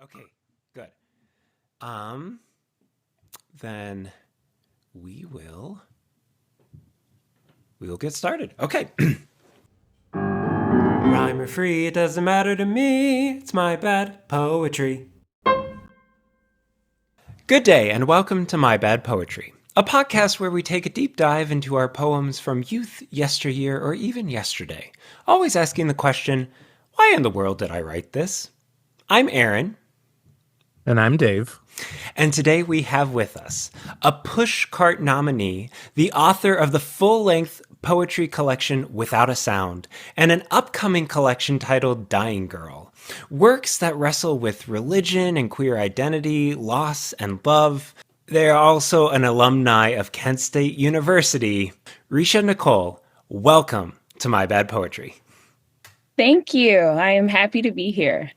Okay, good. Um, then we will we will get started. Okay. Rhyme or free, it doesn't matter to me. It's my bad poetry. Good day, and welcome to My Bad Poetry, a podcast where we take a deep dive into our poems from youth, yesteryear, or even yesterday, always asking the question, why in the world did I write this? I'm Aaron. And I'm Dave. And today we have with us a Pushcart nominee, the author of the full-length poetry collection Without a Sound, and an upcoming collection titled Dying Girl. Works that wrestle with religion and queer identity, loss and love. They are also an alumni of Kent State University. Risha Nicole, welcome to My Bad Poetry. Thank you. I am happy to be here.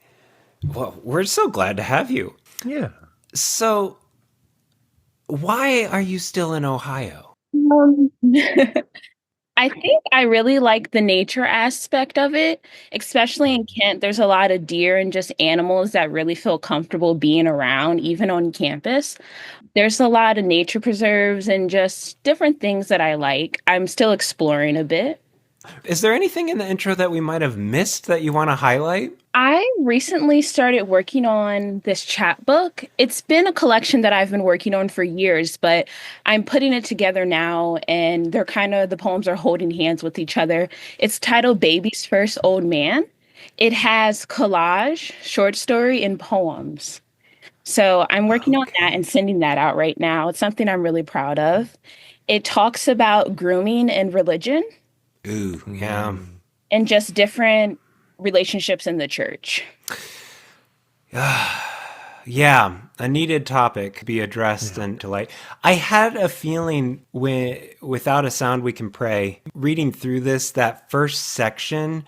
Well, we're so glad to have you. Yeah. So, why are you still in Ohio? Um, I think I really like the nature aspect of it, especially in Kent. There's a lot of deer and just animals that really feel comfortable being around, even on campus. There's a lot of nature preserves and just different things that I like. I'm still exploring a bit. Is there anything in the intro that we might have missed that you want to highlight? I recently started working on this chapbook. It's been a collection that I've been working on for years, but I'm putting it together now, and the poems are holding hands with each other. It's titled Baby's First Old Man. It has collage, short story, and poems. So I'm working on that and sending that out right now. It's something I'm really proud of. It talks about grooming and religion Ooh, yeah. and just different relationships in the church. Yeah, a needed topic to be addressed and to light. I had a feeling without a sound we can pray. Reading through this, that first section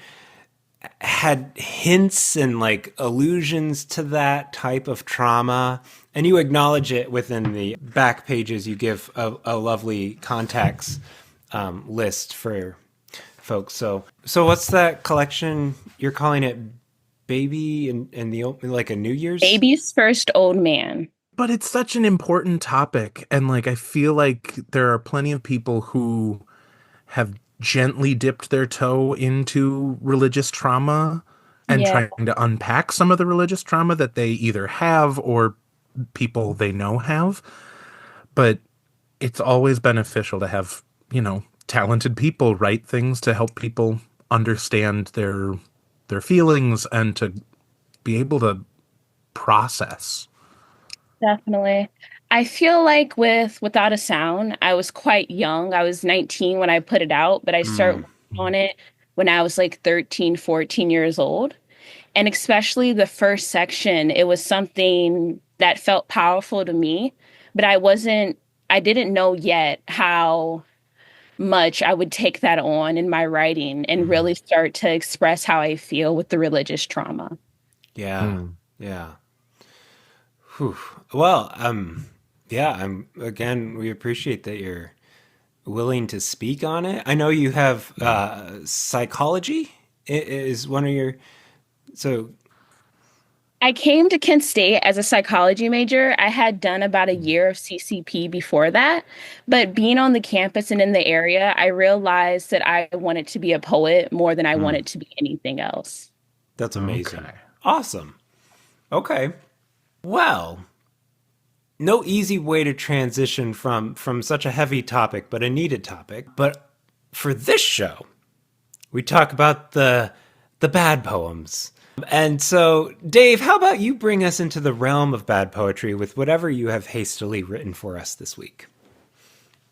had hints and like allusions to that type of trauma, and you acknowledge it within the back pages. You give a lovely context list for folks. So what's that collection? You're calling it Baby and the like a New Year's? Baby's First Old Man. But it's such an important topic. And I feel like there are plenty of people who have gently dipped their toe into religious trauma and Yeah, trying to unpack some of the religious trauma that they either have or people they know have. But it's always beneficial to have, talented people write things to help people understand their feelings and to be able to process. definitely. I feel like Without a Sound, I was quite young. I was 19 when I put it out, but I started Mm, working on it when I was like 13, 14 years old. And especially the first section, it was something that felt powerful to me, but I didn't know yet how much I would take that on in my writing and really start to express how I feel with the religious trauma. yeah, Mm. yeah. Whew. Well, yeah. We appreciate that you're willing to speak on it. I know you have psychology is one of your so I came to Kent State as a psychology major. I had done about a year of CCP before that, but being on the campus and in the area, I realized that I wanted to be a poet more than I mm, wanted to be anything else. that's amazing. Okay. Awesome. Okay. Well, no easy way to transition from such a heavy topic, but a needed topic. But for this show, we talk about the bad poems. And so, Dave, how about you bring us into the realm of bad poetry with whatever you have hastily written for us this week?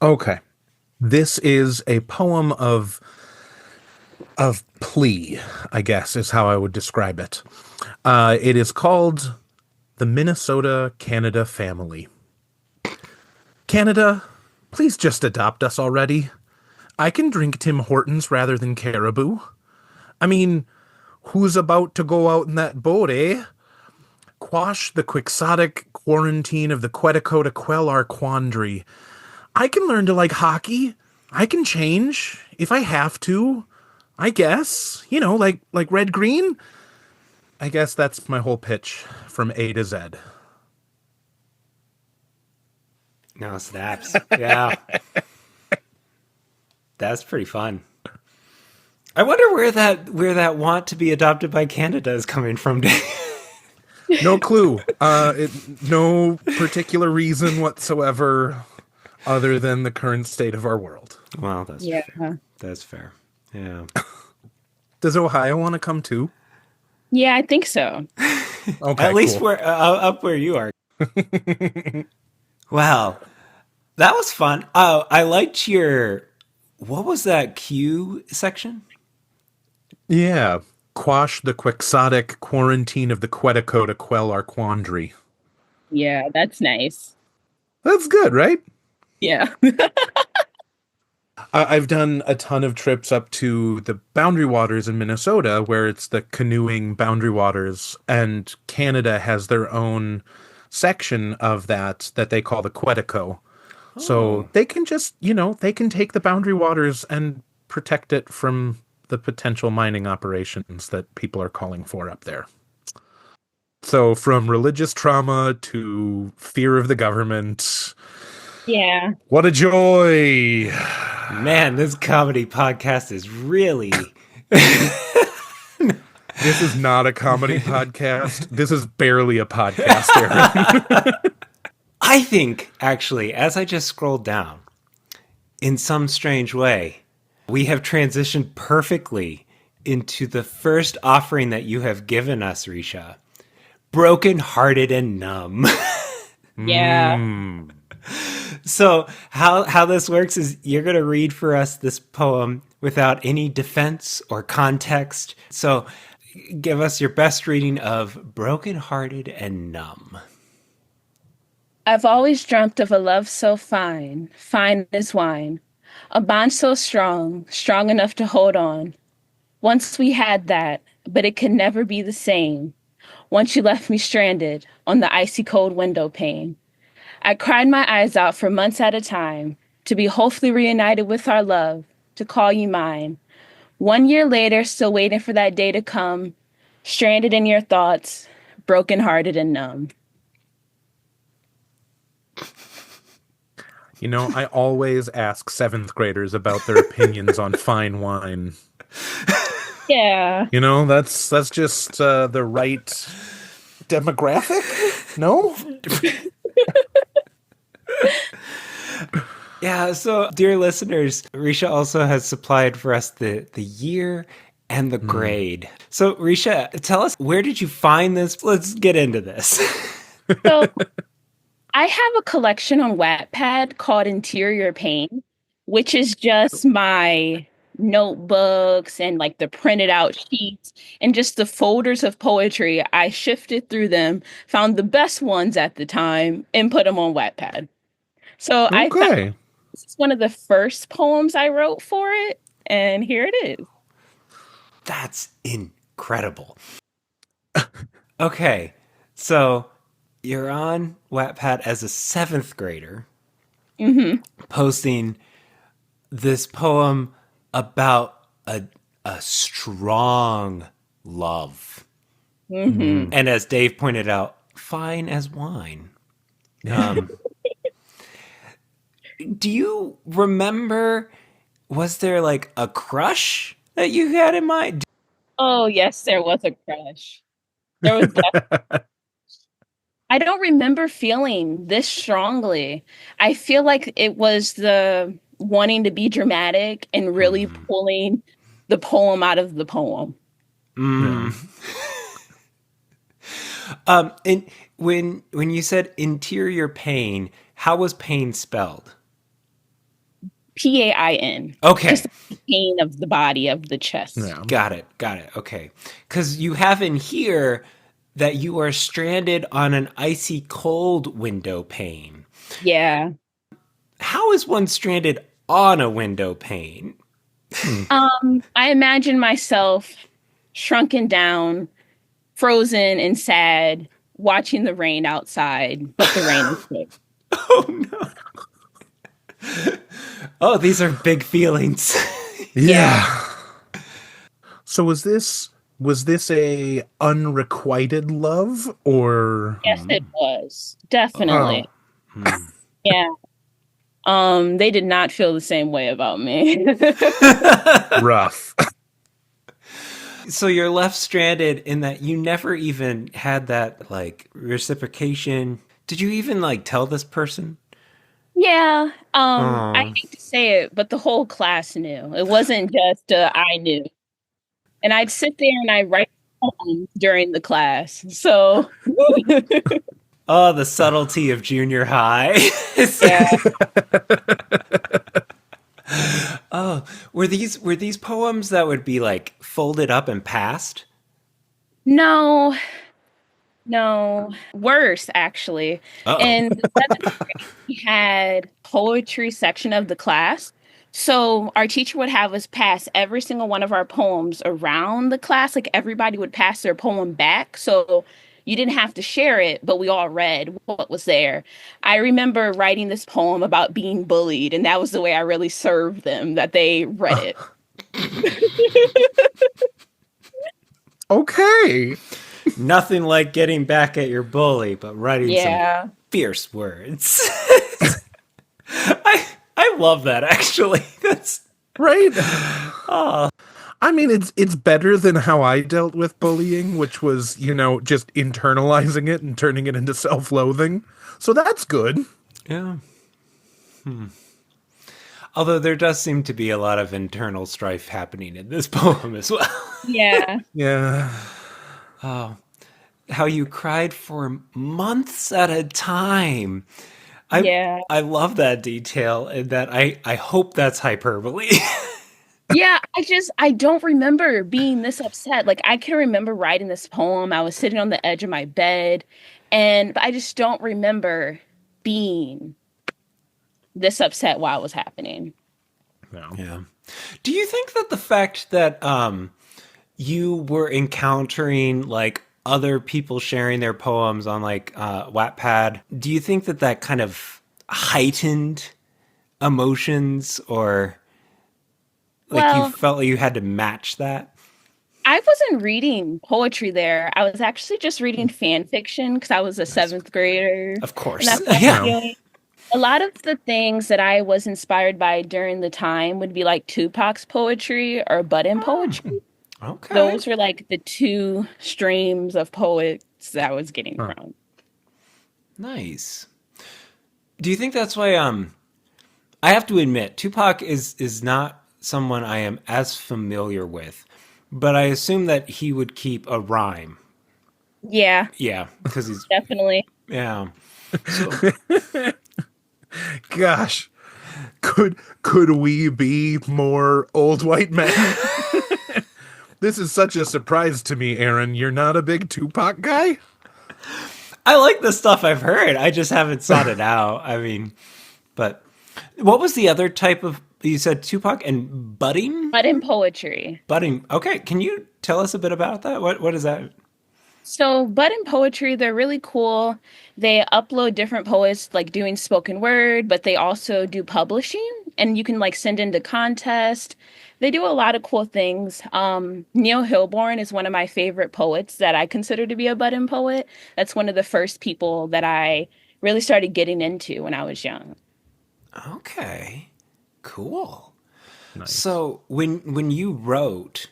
Okay. This is a poem of plea, I guess is how I would describe it. It is called The Minnesota-Canada Family. Canada, please just adopt us already. I can drink Tim Hortons rather than Caribou. I mean, who's about to go out in that boat, eh? Quash the quixotic quarantine of the Quetico to quell our quandary. I can learn to like hockey. I can change if I have to. I guess. Like red green. I guess that's my whole pitch from A to Z. No snaps. Yeah. That's pretty fun. I wonder where that want to be adopted by Canada is coming from. No clue. No particular reason whatsoever other than the current state of our world. Well, that's Yeah. fair. That's fair. Yeah. Does Ohio want to come too? Yeah, I think so. Okay, At least cool. we're up where you are. Wow. That was fun. Oh, I liked what was that Q section? Yeah. Quash the quixotic quarantine of the Quetico to quell our quandary. Yeah, that's nice. That's good, right? Yeah. I've done a ton of trips up to the Boundary Waters in Minnesota, where it's the canoeing Boundary Waters, and Canada has their own section of that they call the Quetico. So they can just, they can take the Boundary Waters and protect it from the potential mining operations that people are calling for up there. So from religious trauma to fear of the government. Yeah. What a joy. Man, this comedy podcast is really This is not a comedy podcast. This is barely a podcast, Aaron. I think, actually, as I just scrolled down, in some strange way, we have transitioned perfectly into the first offering that you have given us, Risha. Broken-hearted and numb. Yeah. So how this works is you're going to read for us this poem without any defense or context. So give us your best reading of Broken-hearted and numb. I've always dreamt of a love so fine, fine as wine, a bond so strong, strong enough to hold on. Once we had that, but it could never be the same. Once you left me stranded on the icy cold window pane. I cried my eyes out for months at a time to be hopefully reunited with our love, to call you mine. 1 year later, still waiting for that day to come, stranded in your thoughts, brokenhearted and numb. I always ask 7th graders about their opinions on fine wine. Yeah. That's just the right demographic? No? Yeah, so dear listeners, Risha also has supplied for us the year and the grade. So Risha, tell us, where did you find this? Let's get into this. So I have a collection on Wattpad called Interior Pain, which is just my notebooks and like the printed out sheets and just the folders of poetry. I shifted through them, found the best ones at the time, and put them on Wattpad. So I found Okay. this is one of the first poems I wrote for it, and here it is. That's incredible. Okay, so you're on Wattpad as a 7th grader, posting this poem about a strong love. And as Dave pointed out, fine as wine. Do you remember, was there like a crush that you had in mind? Oh, yes, there was a crush. There was I don't remember feeling this strongly. I feel like it was the wanting to be dramatic and really pulling the poem out of the poem. And when you said interior pain, how was pain spelled? PAIN. Okay. Just the pain of the body, of the chest. Yeah. Got it. Okay. Because you have in here that you are stranded on an icy cold window pane. Yeah. How is one stranded on a window pane? I imagine myself shrunken down, frozen and sad, watching the rain outside, but the rain is good. Oh, no. Oh, these are big feelings. Yeah. So was this Was this a unrequited love or Yes, it was. oh, Definitely. Yeah. They did not feel the same way about me. rough? So you're left stranded in that you never even had that like reciprocation. Did you even like tell this person? Yeah. I Oh, hate to say it, but the whole class knew. It wasn't just I knew. And I'd sit there and I write poems during the class. So oh, the subtlety of junior high. yeah. Oh, were these poems that would be like folded up and passed? No, no. Worse actually. Uh-oh. In the seventh grade, we had poetry section of the class. So our teacher would have us pass every single one of our poems around the class. Like everybody would pass their poem back. So you didn't have to share it, but we all read what was there. I remember writing this poem about being bullied, and that was the way I really served them, that they read it. Okay. Nothing like getting back at your bully, but writing some Yeah. fierce words. I love that actually. That's Right? I mean, it's better than how I dealt with bullying, which was, just internalizing it and turning it into self-loathing. So that's good. yeah. Although there does seem to be a lot of internal strife happening in this poem as well. Yeah. Yeah. How you cried for months at a time. I Yeah. I love that detail and that I hope that's hyperbole. Yeah, I don't remember being this upset. Like I can remember writing this poem. I was sitting on the edge of my bed, and but I just don't remember being this upset while it was happening. No. Yeah. Do you think that the fact that you were encountering like other people sharing their poems on like Wattpad, do you think that that kind of heightened emotions or like you Well, felt like you had to match that? I wasn't reading poetry there. I was actually just reading fan fiction because I was a Nice. seventh grader, Of and course. that's what I was Yeah. No. doing. A lot of the things that I was inspired by during the time would be like Tupac's poetry or Button poetry. Okay. Those were like the two streams of poets that I was getting Huh. from. Nice. Do you think that's why I have to admit Tupac is not someone I am as familiar with, but I assume that he would keep a rhyme. Yeah, Yeah, because he's definitely. yeah. So Gosh. Could we be more old white men? This is such a surprise to me, Aaron. You're not a big Tupac guy? I like the stuff I've heard. I just haven't sought it out. I mean, but what was the other type of you said Tupac and budding? But in poetry. Budding. Okay, can you tell us a bit about that? What is that? So, but in poetry, they're really cool. They upload different poets like doing spoken word, but they also do publishing and you can like send into contest. They do a lot of cool things. Neil Hilborn is one of my favorite poets that I consider to be a budding poet. That's one of the first people that I really started getting into when I was young. Okay. Cool. Nice. So when you wrote,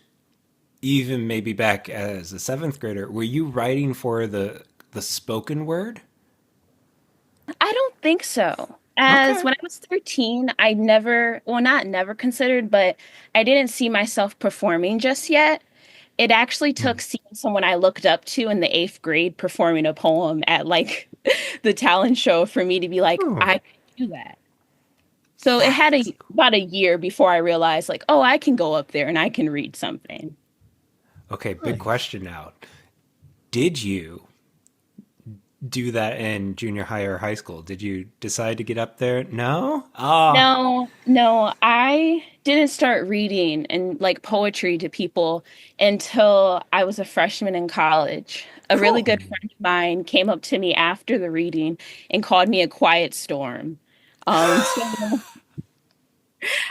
even maybe back as a seventh grader, were you writing for the spoken word? I don't think so. As Okay. when I was 13, I never, well, not never considered, but I didn't see myself performing just yet. It actually Hmm. took seeing someone I looked up to in the eighth grade performing a poem at like the talent show for me to be like, Oh, I can do that. So it had That's about a year before I realized, like, oh, I can go up there and I can read something. okay. Big nice. question now. Did you do that in junior high or high school? Did you decide to get up there? No? Ah. No, no, I didn't start reading and like poetry to people until I was a freshman in college. A really Cool. good friend of mine came up to me after the reading and called me a quiet storm. So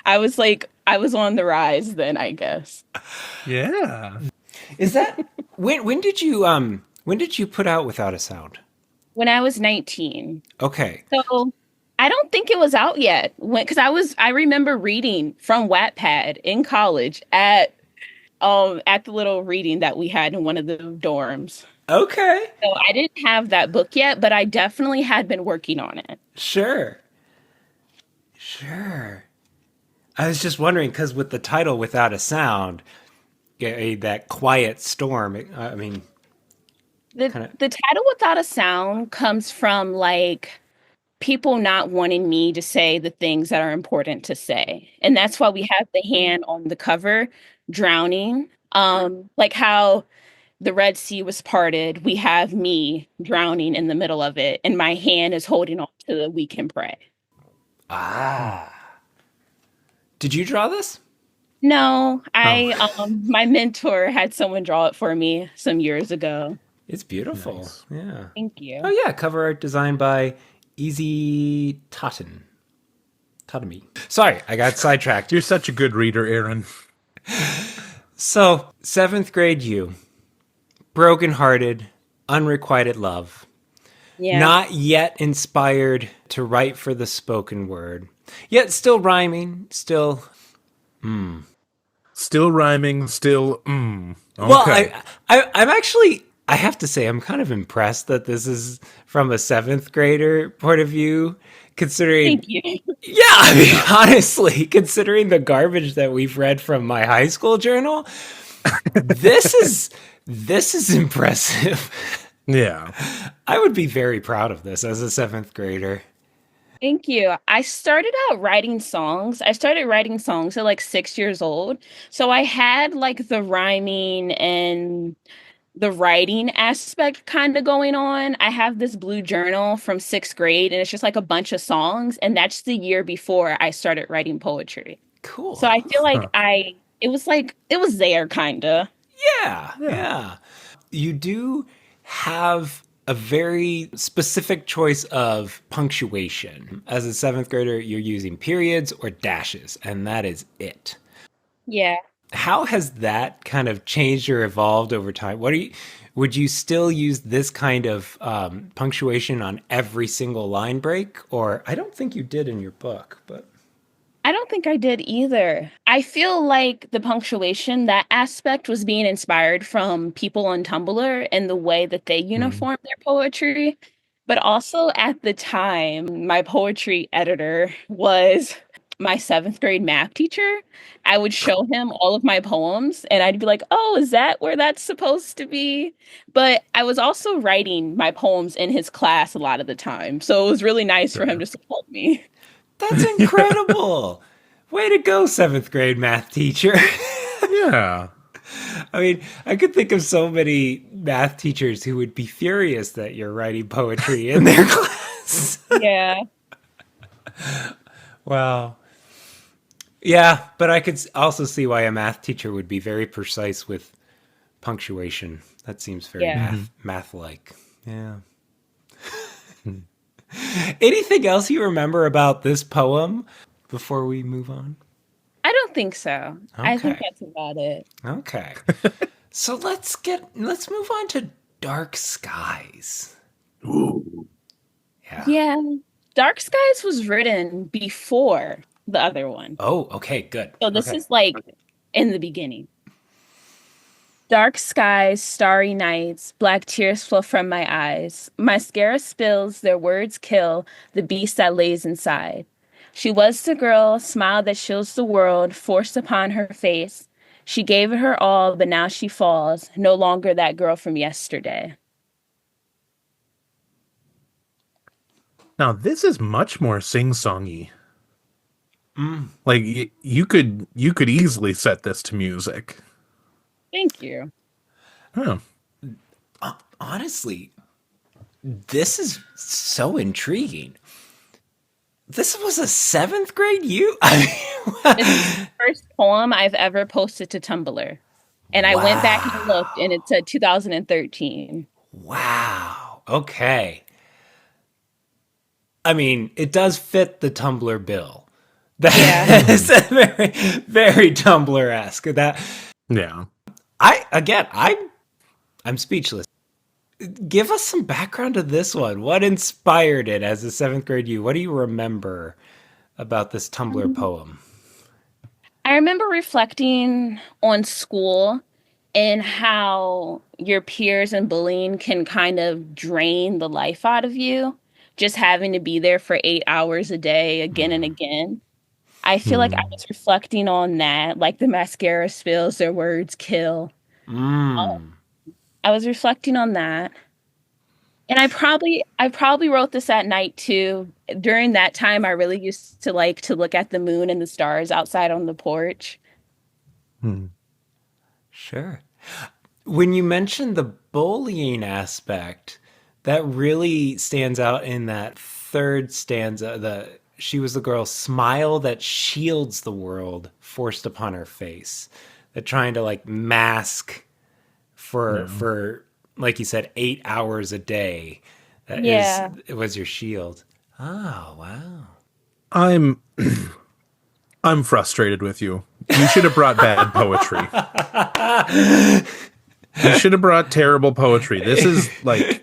I was like, I was on the rise then, I guess. Yeah. Is that when did you put out Without a Sound? When I was 19. Okay. So I don't think it was out yet because I remember reading from Wattpad in college at the little reading that we had in one of the dorms. Okay. So I didn't have that book yet, but I definitely had been working on it. Sure. Sure. I was just wondering because with the title Without a Sound, that quiet storm, I mean, The kind of the title Without a Sound comes from like people not wanting me to say the things that are important to say. And that's why we have the hand on the cover drowning. Like how the Red Sea was parted, we have me drowning in the middle of it, and my hand is holding on to the we can pray. ah. Did you draw this? No, Oh, my mentor had someone draw it for me some years ago. it's beautiful. Nice. Yeah. Thank Oh you. yeah, cover art designed by Easy Totten. Tottemy. Sorry, I got sidetracked. You're such a good reader, Aaron. So, seventh grade you, brokenhearted, unrequited love, Yeah. not yet inspired to write for the spoken word, yet still rhyming, still. Still rhyming, still Well, okay. I'm actually. I have to say, I'm kind of impressed that this is from a seventh grader point of view, Thank considering. you. Yeah, I mean, honestly, considering the garbage that we've read from my high school journal, this is this is impressive. Yeah. I would be very proud of this as a seventh grader. Thank you. I started out writing songs. I started writing songs at like 6 years old. So I had like the rhyming and the writing aspect kind of going on. I have this blue journal from 6th grade, and it's just like a bunch of songs. And that's the year before I started writing poetry. So Cool. I feel Huh. it was there kind of. Yeah, Yeah. yeah. You do have a very specific choice of punctuation. As a seventh grader, you're using periods or dashes, and that is it. Yeah. How has that kind of changed or evolved over time? Would you still use this kind of punctuation on every single line break? Or I don't think you did in your book, but I don't think I did either. I feel like the punctuation, that aspect was being inspired from people on Tumblr and the way that they Mm. uniform their poetry. But also at the time, my poetry editor was my 7th grade math teacher. I would show him all of my poems and I'd be like, oh, is that where that's supposed to be? But I was also writing my poems in his class a lot of the time. So it was really nice for him Sure. to support me. that's Yeah. incredible. Way to go, seventh grade math teacher. Yeah. I mean, I could think of so many math teachers who would be furious that you're writing poetry in their class. Yeah. Wow. Yeah, but I could also see why a math teacher would be very precise with punctuation. That seems very Yeah. math like. Yeah. Anything else you remember about this poem before we move on? I don't think so. I think Okay. that's about it. Okay. So let's move on to Dark Skies. Ooh. Yeah. Yeah. Dark Skies was written before the other one. Oh, okay, good. So this Okay. is like in the beginning. Dark skies, starry nights, black tears flow from my eyes. Mascara spills, their words kill the beast that lays inside. She was the girl, smile that shields the world, forced upon her face. She gave it her all, but now she falls, no longer that girl from yesterday. Now this is much more sing-songy. Like you could easily set this to music. Thank you. Huh. Honestly, this is so intriguing. This was a seventh grade you? This is the first poem I've ever posted to Tumblr. And I went back and looked, and Wow. it said 2013. Wow. Okay. I mean, it does fit the Tumblr bill. Yeah. That is very, very Tumblr-esque. That Yeah. I'm speechless. Give us some background to this one. What inspired it as a seventh grade you? What do you remember about this Tumbler poem? I remember reflecting on school and how your peers and bullying can kind of drain the life out of you, just having to be there for 8 hours a day again and again. I feel like I Hmm. was reflecting on that, like the mascara spills, their words kill. Mm. I was reflecting on that. And I probably wrote this at night too. During that time, I really used to like to look at the moon and the stars outside on the porch. Hmm. Sure. When you mentioned the bullying aspect, that really stands out in that third stanza. The she was the girl smile that shields the world forced upon her face. That trying to like mask Yeah. for like you said 8 hours a day. That is Yeah. it was your shield. Oh wow. I'm I'm frustrated with you. You should have brought bad poetry. You should have brought terrible poetry. This is like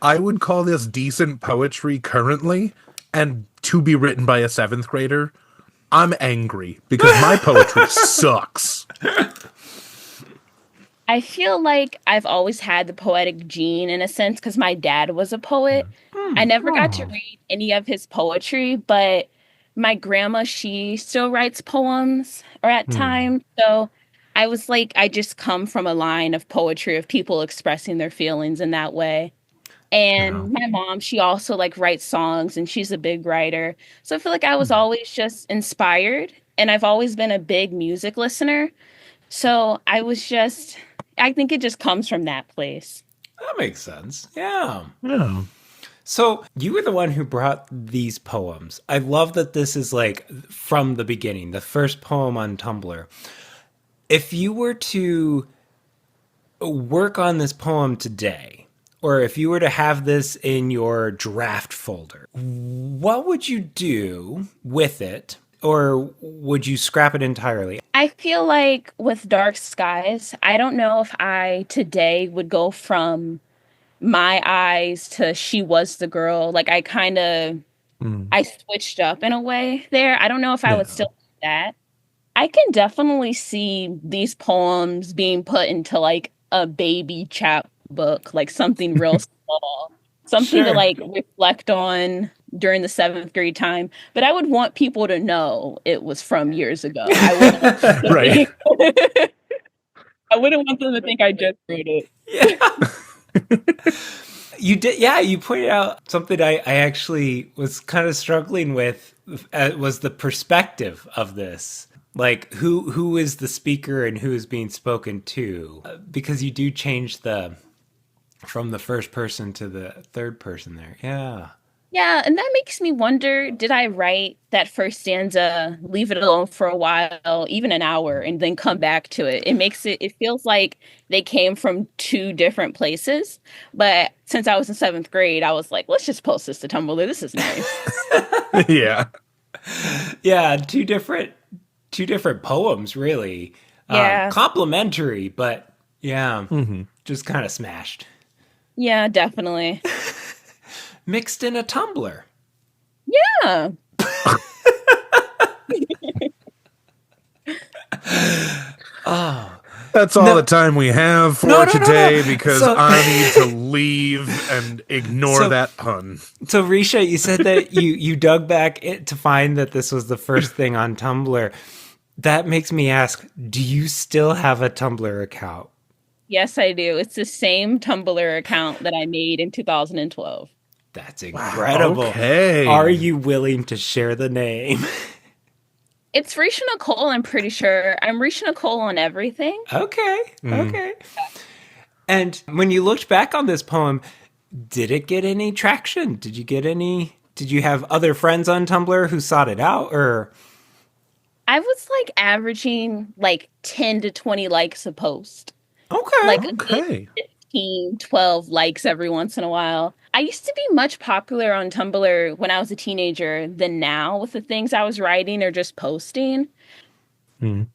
I would call this decent poetry currently, and to be written by a seventh grader. I'm angry because my poetry sucks. I feel like I've always had the poetic gene in a sense because my dad was a poet. I never got to Oh. read any of his poetry, but my grandma, she still writes poems or at Hmm. times. So I was like, I just come from a line of poetry of people expressing their feelings in that way. Yeah. And my mom, she also like writes songs and she's a big writer. So I feel like I was always just inspired and I've always been a big music listener. So I think it just comes from that place. That makes sense. Yeah. Yeah. So you were the one who brought these poems. I love that this is like from the beginning, the first poem on Tumblr. If you were to work on this poem today, or if you were to have this in your draft folder, what would you do with it? Or would you scrap it entirely? I feel like with Dark Skies, I don't know if I today would go from my eyes to she was the girl. Like Hmm. I switched up in a way there. I don't know if I would Yeah. still do that. I can definitely see these poems being put into like a baby chapbook, like something real small, something to Sure. like reflect on during the seventh grade time. But I would want people to know it was from years ago. I wouldn't want them to Right. think I wouldn't want them to think I just wrote it. Yeah. You did, yeah. You pointed out something I actually was kind of struggling with was the perspective of this. Like who is the speaker and who is being spoken to? Because you do change the from the first person to the third person there. Yeah. Yeah, and that makes me wonder, did I write that first stanza, leave it alone for a while, even an hour, and then come back to it? It feels like they came from two different places. But since I was in seventh grade, I was like, let's just post this to Tumblr. This is nice. Yeah. Yeah, two different poems really. Yeah, Complementary, but yeah, Hmm. just kind of smashed. yeah, definitely. Mixed in a tumbler. Yeah. Oh. That's all No, the time we have no, for no, no, today no. because So, I need to leave and ignore so, that pun. so Risha, you said that you dug back to find that this was the first thing on Tumblr. That makes me ask, do you still have a Tumblr account? Yes, I do. It's the same Tumblr account that I made in 2012. That's Wow. incredible. Are Okay. you willing to share the name? It's Risha Nicole, I'm pretty sure. I'm Risha Nicole on everything. Okay. Mm. Okay. And when you looked back on this poem, did it get any traction? Did you have other friends on Tumblr who sought it out or I was like averaging like 10 to 20 likes a post, okay. like a good Okay. 15, 12 likes every once in a while. I used to be much popular on Tumblr when I was a teenager than now with the things I was writing or just posting. Mm.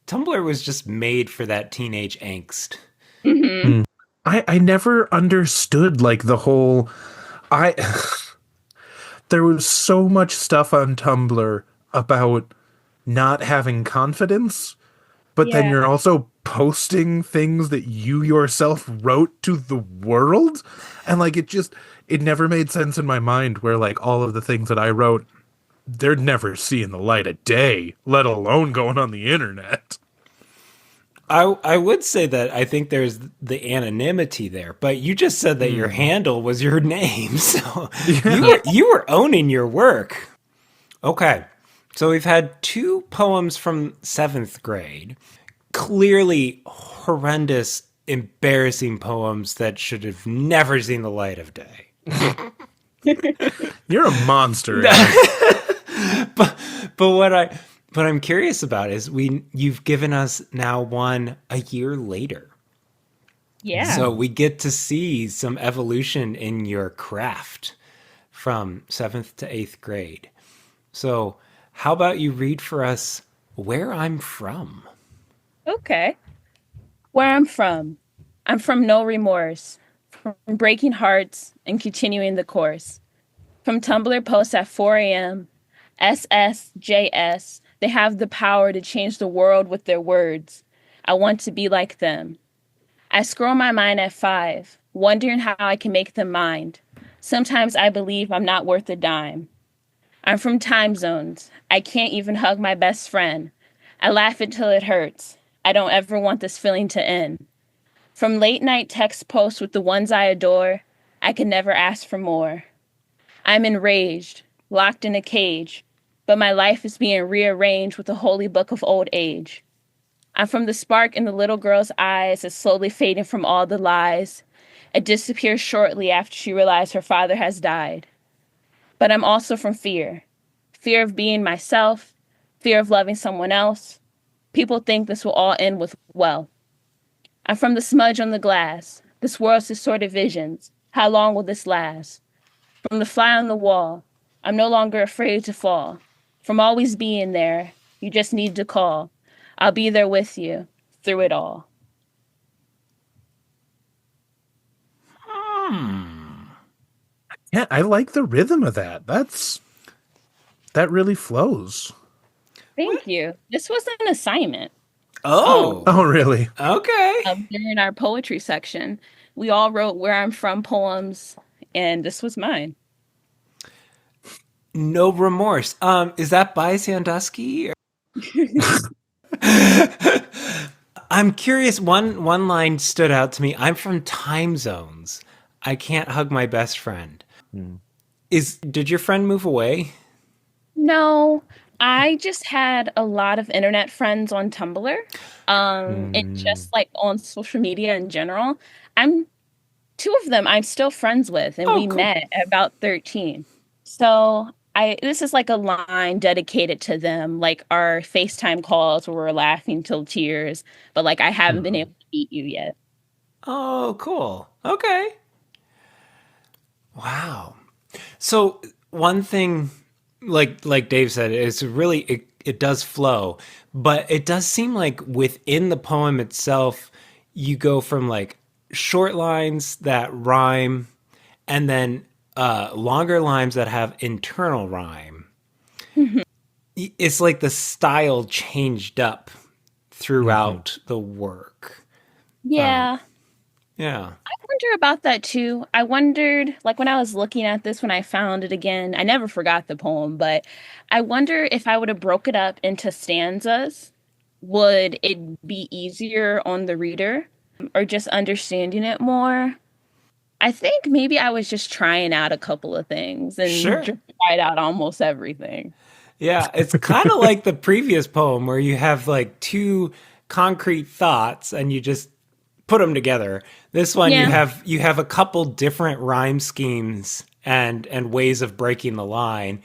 Tumblr was just made for that teenage angst. Hmm. Hmm. I never understood like the whole I there was so much stuff on Tumblr about not having confidence, but then Yeah. you're also posting things that you yourself wrote to the world. And like it never made sense in my mind where like all of the things that I wrote, they're never seeing the light of day, let alone going on the internet. I would say that I think there's the anonymity there, but you just said that your Hmm. handle was your name, so you Yeah. were you were owning your work. Okay, so we've had two poems from seventh grade, clearly horrendous, embarrassing poems that should have never seen the light of day. You're a monster, Eric. but but what I but I'm curious about is you've given us now one a year later. Yeah. So we get to see some evolution in your craft from seventh to eighth grade. So, how about you read for us where I'm from? Okay. Where I'm from. I'm from no remorse, from breaking hearts and continuing the course. From Tumblr posts at 4 a.m., SSJS, they have the power to change the world with their words. I want to be like them. I scroll my mind at 5, wondering how I can make them mind. Sometimes I believe I'm not worth a dime. I'm from time zones. I can't even hug my best friend. I laugh until it hurts. I don't ever want this feeling to end. From late night text posts with the ones I adore, I can never ask for more. I'm enraged, locked in a cage, but my life is being rearranged with the holy book of old age. I'm from the spark in the little girl's eyes that's slowly fading from all the lies. It disappears shortly after she realizes her father has died. But I'm also from fear, fear of being myself, fear of loving someone else. People think this will all end with well. I'm from the smudge on the glass. This world's distorted visions. How long will this last? From the fly on the wall. I'm no longer afraid to fall. From always being there, you just need to call. I'll be there with you through it all. Yeah, I like the rhythm of that. That really flows. Thank you. This was an assignment. Oh, Oh, really? okay. During our poetry section, we all wrote where I'm from poems, and this was mine. No remorse. Is that by Sandusky? I'm curious. One line stood out to me. I'm from time zones. I can't hug my best friend. Hmm. Did your friend move away? No, I just had a lot of internet friends on Tumblr, and Hmm. just like on social media in general. I'm two of them I'm still friends with, and Oh, we cool. met at about 13. So I this is like a line dedicated to them, like our FaceTime calls where we're laughing till tears, but like I haven't been able to meet you yet. Oh, cool. Okay. Wow. So one thing, like Dave said, is really it does flow, but it does seem like within the poem itself, you go from like short lines that rhyme, and then longer lines that have internal rhyme. Mhm. It's like the style changed up Hmm. throughout the work. Yeah, Yeah. I wonder about that too. I wondered, like when I was looking at this when I found it again, I never forgot the poem, but I wonder if I would have broke it up into stanzas, would it be easier on the reader or just understanding it more? I think maybe I was just trying out a couple of things and Sure. just tried out almost everything. Yeah, it's kind of like the previous poem where you have like two concrete thoughts and you just put them together. This one Yeah. you have a couple different rhyme schemes and ways of breaking the line,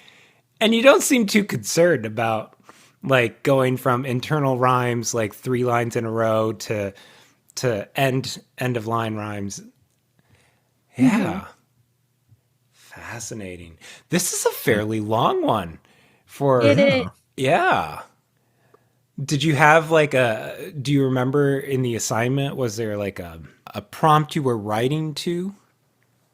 and you don't seem too concerned about like going from internal rhymes like three lines in a row to end of line rhymes. Hmm. Yeah, fascinating. This is a fairly long one for It is. Yeah. yeah. Did you have like a, do you remember in the assignment, was there like a prompt you were writing to?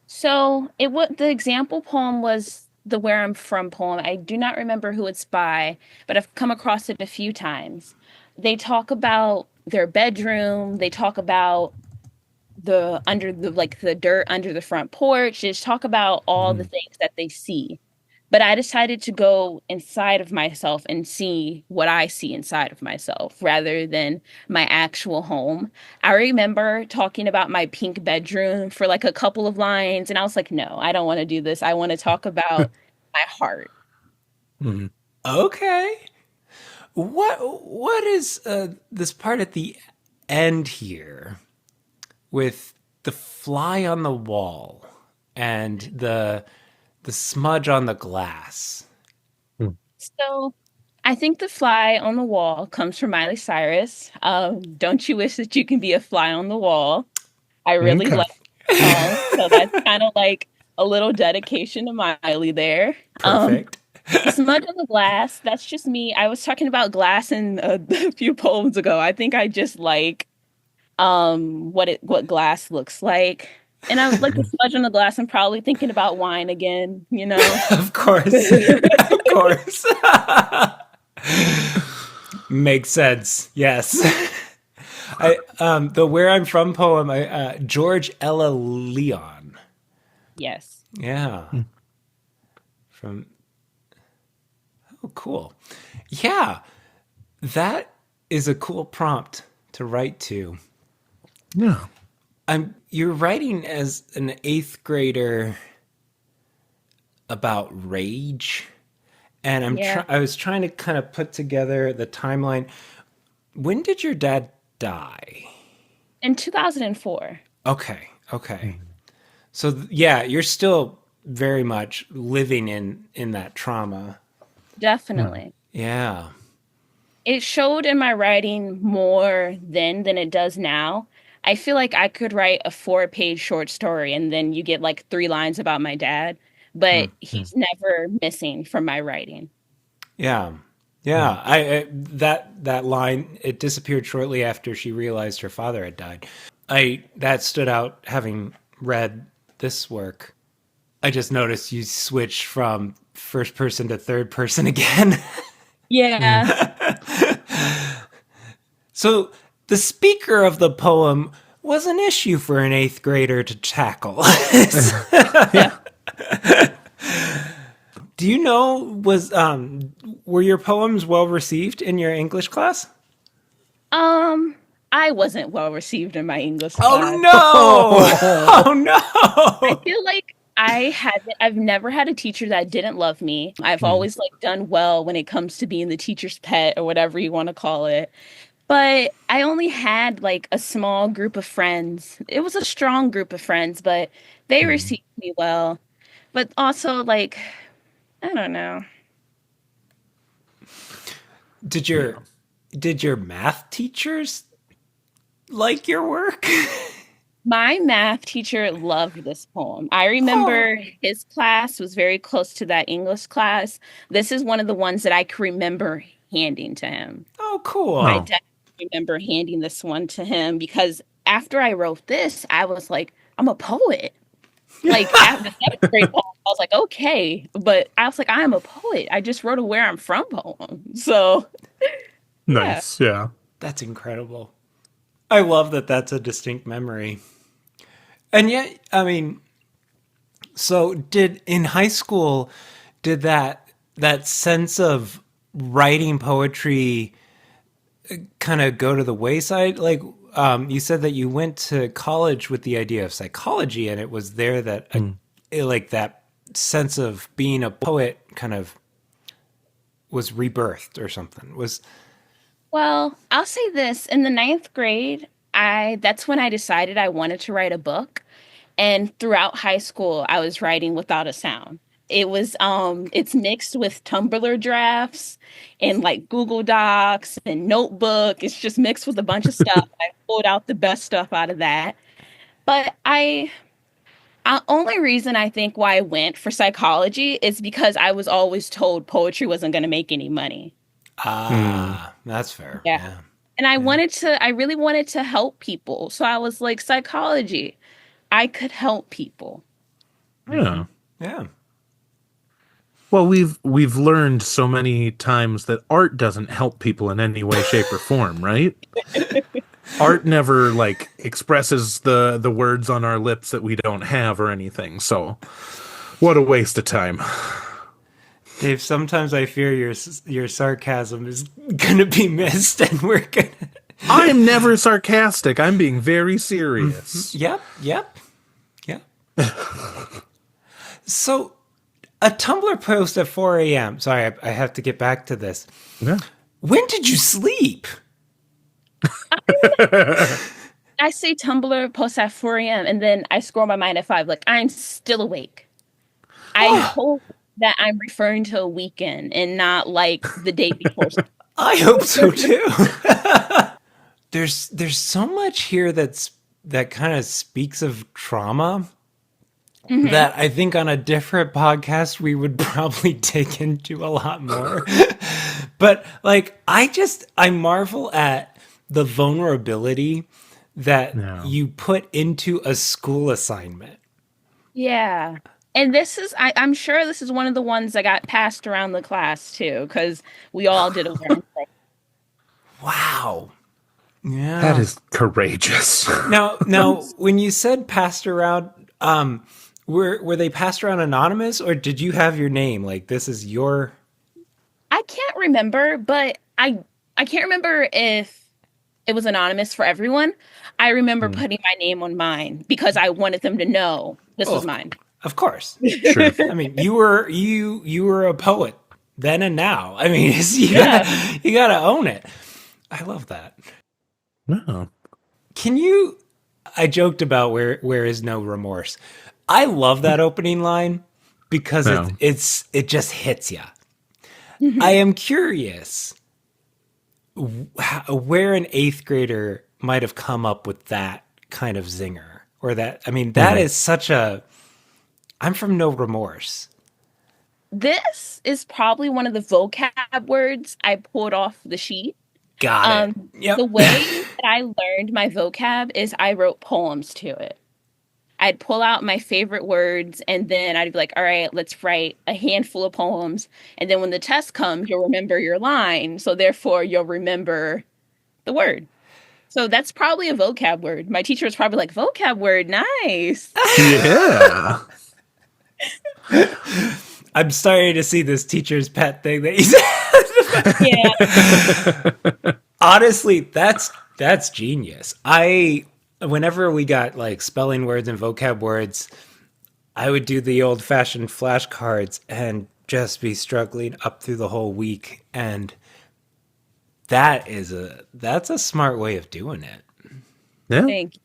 So it what the example poem was the Where I'm From poem. I do not remember who it's by, but I've come across it a few times. They talk about their bedroom, they talk about the under the like the dirt under the front porch, just talk about all the Mhm. things that they see. But I decided to go inside of myself and see what I see inside of myself rather than my actual home. I remember talking about my pink bedroom for like a couple of lines, and I was like, no, I don't want to do this. I want to talk about my heart. Mhm. Okay. What is this part at the end here with the fly on the wall and the smudge on the glass? Mhm. So I think the fly on the wall comes from Miley Cyrus. Don't you wish that you can be a fly on the wall? I really Okay. like the song, so that's kind of like a little dedication to Miley there. Perfect. The smudge on the glass, that's just me. I was talking about glass in a few poems ago. I think I just like what glass looks like. And I like the smudge on the glass. I'm probably thinking about wine again, you know. Of course. Of course. Makes sense. Yes. I the Where I'm From poem, George Ella Leon. Yes. Yeah. From Oh, cool. Yeah. That is a cool prompt to write to. Yeah. You're writing as an eighth grader about rage, and Yeah. I was trying to kind of put together the timeline. When did your dad die? In 2004. Okay, okay. So yeah, you're still very much living in that trauma. Mhm. Definitely. Yeah. It showed in my writing more then than it does now. I feel like I could write a 4-page short story and then you get like 3 lines about my dad, but Mhm. he's never missing from my writing. Yeah. Mhm. Yeah, I that line, it disappeared shortly after she realized her father had died. I That stood out having read this work. I just noticed you switched from first person to third person again. Yeah. So the speaker of the poem was an issue for an eighth grader to tackle. Def- Do you know, was were your poems well received in your English class? um, I wasn't well received in my English Oh class. no! Oh I no! feel like I've never had a teacher that didn't love me. I've Mhm. always like done well when it comes to being the teacher's pet or whatever you want to call it. But I only had like a small group of friends. It was a strong group of friends, but they Mhm. received me well. But also like I don't know. Did Yeah. your math teachers like your work? My math teacher loved this poem. I Oh, remember his class was very close to that English class. This is one of the ones that I can remember handing to him. oh, I Oh. cool. definitely remember handing this one to him because after I wrote this, I was like, I'm a poet. Like after the seventh grade poem, I was like, okay. But I was like, I am a poet. I just wrote a Where I'm From poem. So yeah. Nice. Yeah. That's incredible. I love that that's a distinct memory. And yet, I mean, so did in high school, did that sense of writing poetry kind of go to the wayside? Like, you said that you went to college with the idea of psychology, and it was there that Mhm. like that sense of being a poet kind of was rebirthed or something. Was Well, I'll say this. In the ninth grade, I that's when I decided I wanted to write a book. And throughout high school, I was writing without a sound. It's mixed with Tumbler drafts and like Google Docs and Notebook. It's just mixed with a bunch of stuff. I pulled out the best stuff out of that. But only reason I think why I went for psychology is because I was always told poetry wasn't going to make any money. That's fair. Yeah. Yeah. And I really wanted to help people. So I was like, psychology. I could help people. Yeah. Yeah. Well, we've learned so many times that art doesn't help people in any way, shape, or form, right? Art never like expresses the words on our lips that we don't have or anything. So, what a waste of time. Dave, sometimes I fear your sarcasm is going to be missed and we're going to. I'm never sarcastic. I'm being very serious. Yep. Yep. Yep. So, a Tumblr post at 4 a.m. Sorry, I have to get back to this. Yeah. When did you sleep? I say Tumblr post at 4 a.m. and then I scroll my mind at 5. Like, I'm still awake. I hope that I'm referring to a weekend and not like the day before. I hope so too. There's so much here that kind of speaks of trauma that I think on a different podcast we would probably dig into a lot more. But like I marvel at the vulnerability that you put into a school assignment. Yeah. And this is, I'm sure this is one of the ones that got passed around the class too, because we all did a learn thing. Wow. Yeah. That is courageous. Now, when you said passed around, were they passed around anonymous, or did you have your name? Like, this is your... I can't remember, but I can't remember if it was anonymous for everyone. I remember putting my name on mine because I wanted them to know this was mine. Of course. Sure. I mean, you were a poet then and now. I mean, you gotta own it. I love that. No. Can you? I joked about where is no remorse. I love that opening line because it just hits you. I am curious where an 8th grader might have come up with that kind of zinger, or that. I mean, that is such a. I'm from No Remorse. This is probably one of the vocab words I pulled off the sheet. Got it. Yep. The way that I learned my vocab is I wrote poems to it. I'd pull out my favorite words and then I'd be like, all right, let's write a handful of poems. And then when the test comes, you'll remember your line. So therefore, you'll remember the word. So that's probably a vocab word. My teacher was probably like, vocab word, nice. Yeah. I'm sorry to see this teacher's pet thing that you said. Yeah. Honestly, that's genius. Whenever we got like spelling words and vocab words, I would do the old fashioned flashcards and just be struggling up through the whole week. And that's a smart way of doing it. Yeah. Thank you.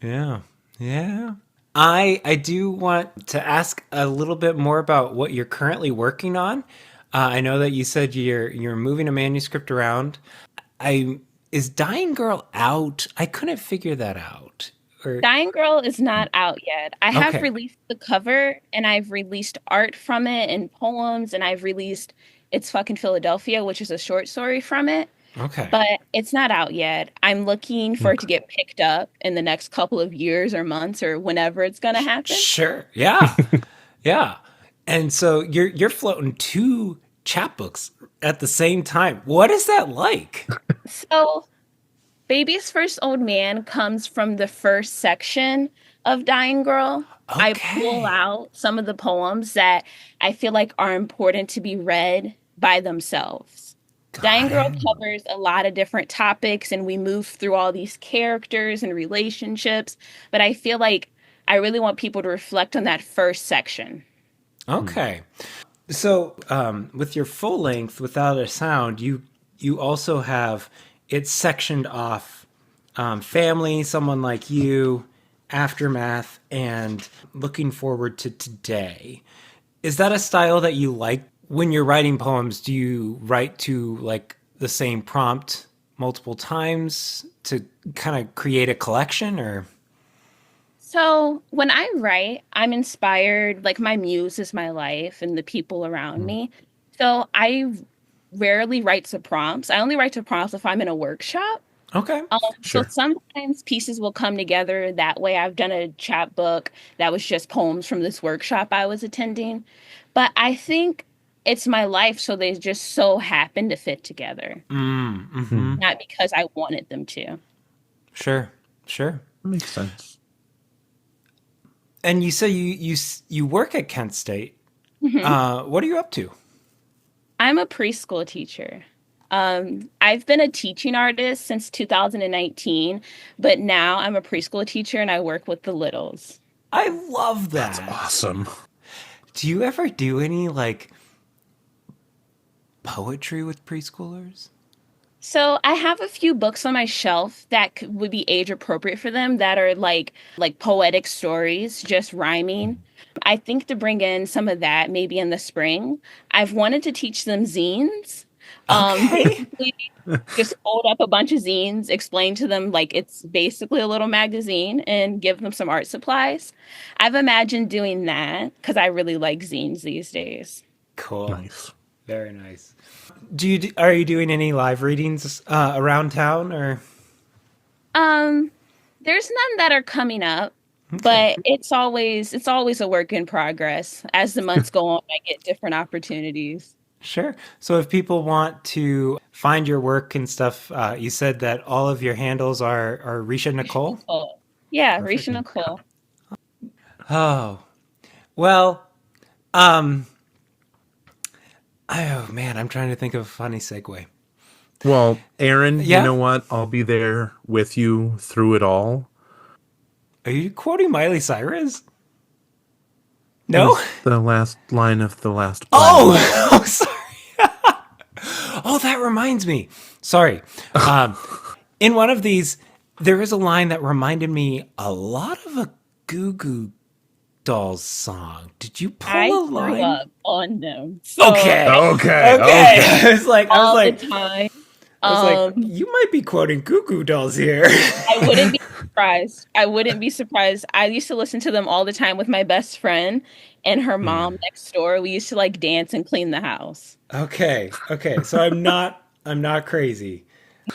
Yeah. Yeah. I do want to ask a little bit more about what you're currently working on. I know that you said you're moving a manuscript around. Is Dying Girl out? I couldn't figure that out. Dying Girl is not out yet. I have released the cover and I've released art from it and poems, and I've released It's Fucking Philadelphia, which is a short story from it. Okay. But it's not out yet. I'm looking for it to get picked up in the next couple of years or months or whenever it's going to happen. Sure. Yeah. Yeah. And so you're floating 2 chapbooks at the same time. What is that like? So Baby's First Old Man comes from the first section of Dying Girl. Okay. I pull out some of the poems that I feel like are important to be read by themselves. Dying Girl covers a lot of different topics and we move through all these characters and relationships, but I feel like I really want people to reflect on that first section. Okay. So with your full length, Without a Sound, you also have it sectioned off family, someone like you, aftermath, and looking forward to today. Is that a style that you like? When you're writing poems, do you write to like the same prompt multiple times to kind of create a collection, or? So when I write, I'm inspired, like my muse is my life and the people around me. So I rarely write to prompts. I only write to prompts if I'm in a workshop. Okay. So Sure. sometimes pieces will come together that way. I've done a chapbook that was just poems from this workshop I was attending. But I think it's my life, so they just so happen to fit together, Hmm. not because I wanted them to. Sure. Sure. That makes sense. And you say you work at Kent State. Mhm. What are you up to? I'm a preschool teacher. I've been a teaching artist since 2019, but now I'm a preschool teacher and I work with the littles. I love That's that. awesome. Do you ever do any like poetry with preschoolers? So I have a few books on my shelf that would be age appropriate for them that are like poetic stories, just rhyming. I think to bring in some of that maybe in the spring. I've wanted to teach them zines. Okay. Basically just hold up a bunch of zines, explain to them like it's basically a little magazine and give them some art supplies. I've imagined doing that because I really like zines these days. Cool. Nice. Very nice. Are you doing any live readings around town or? Um, there's none that are coming up, Okay. but it's always a work in progress. As the months go on, I get different opportunities. Sure. So if people want to find your work and stuff, you said that all of your handles are Risha Risha Nicole. Nicole. Yeah, Perfect. Risha Nicole. Oh, well, um, oh man, I'm trying to think of a funny segue. Well, Aaron, you Yeah. know what? I'll be there with you through it all. Are you quoting Miley Cyrus? It No? was the last line of the last poem. Oh, oh, sorry. Oh, that reminds me. Sorry. In one of these, there is a line that reminded me a lot of a Goo Goo Dolls song. Did you I pull a grew line? up on them, so Okay. Okay, Okay. okay. I was like, I was all the like, time. I was like, Um, you might be quoting Goo Goo Dolls here. I wouldn't be surprised. I wouldn't be surprised. I used to listen to them all the time with my best friend and her mom next door. We used to like dance and clean the house. Okay. Okay. So I'm not crazy.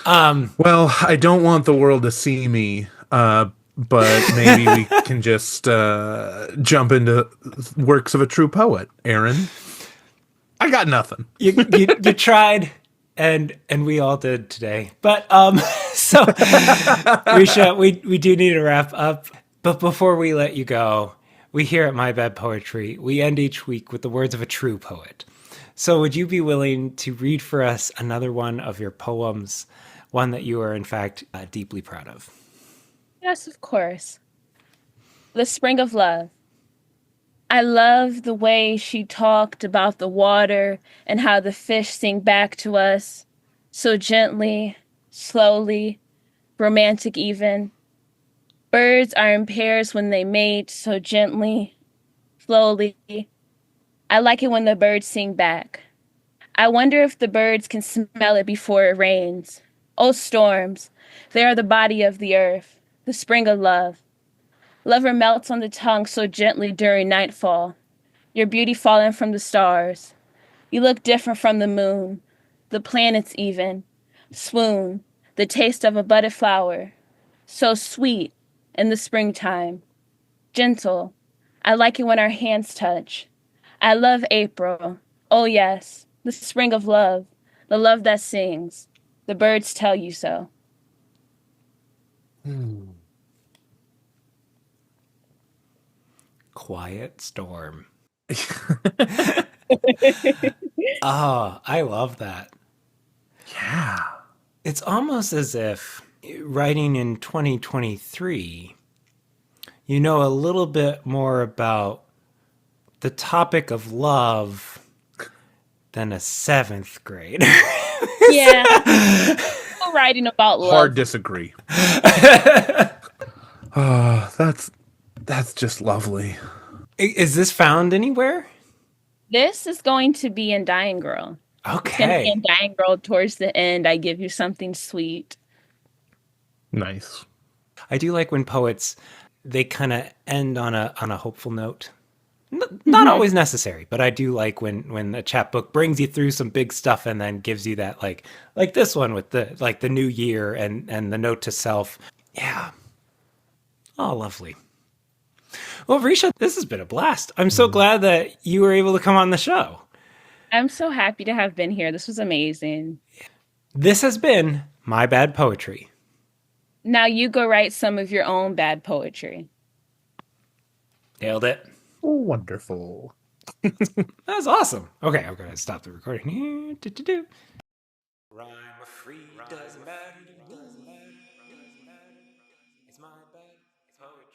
Well, I don't want the world to see me, but maybe we can just jump into works of a true poet. Aaron, I got nothing. You tried, and we all did today. But so Risha, we do need to wrap up. But before we let you go, we here at My Bad Poetry, we end each week with the words of a true poet. So would you be willing to read for us another one of your poems, one that you are in fact deeply proud of? Yes, of course. The Spring of Love. I love the way she talked about the water and how the fish sing back to us so gently, slowly, romantic even. Birds are in pairs when they mate so gently, slowly. I like it when the birds sing back. I wonder if the birds can smell it before it rains. Oh, storms, they are the body of the earth, the spring of love. Lover melts on the tongue so gently during nightfall. Your beauty falling from the stars. You look different from the moon, the planets even. Swoon, the taste of a budded flower. So sweet in the springtime. Gentle. I like it when our hands touch. I love April. Oh, yes, the spring of love, the love that sings. The birds tell you so. Quiet Storm. Oh, I love that. Yeah. It's almost as if writing in 2023, you know a little bit more about the topic of love than a seventh grader. Yeah, still writing about Hard love. disagree. Oh, that's just lovely. Is this found anywhere? This is going to be in Dying Girl. It's going to be Okay. in Dying Girl towards the end. I give you something sweet. Nice. I do like when poets they kind of end on a hopeful note. Not always necessary, but I do like when a chapbook brings you through some big stuff and then gives you that like this one with the new year and the note to self. Yeah. Oh, lovely. Well, Risha, this has been a blast. I'm so glad that you were able to come on the show. I'm so happy to have been here. This was amazing. This has been My Bad Poetry. Now you go write some of your own bad poetry. Nailed it. Oh, wonderful. That's awesome. Okay, I'm going to stop the recording here. Do-do-do. Rhyme or free doesn't matter. It's my bad poetry.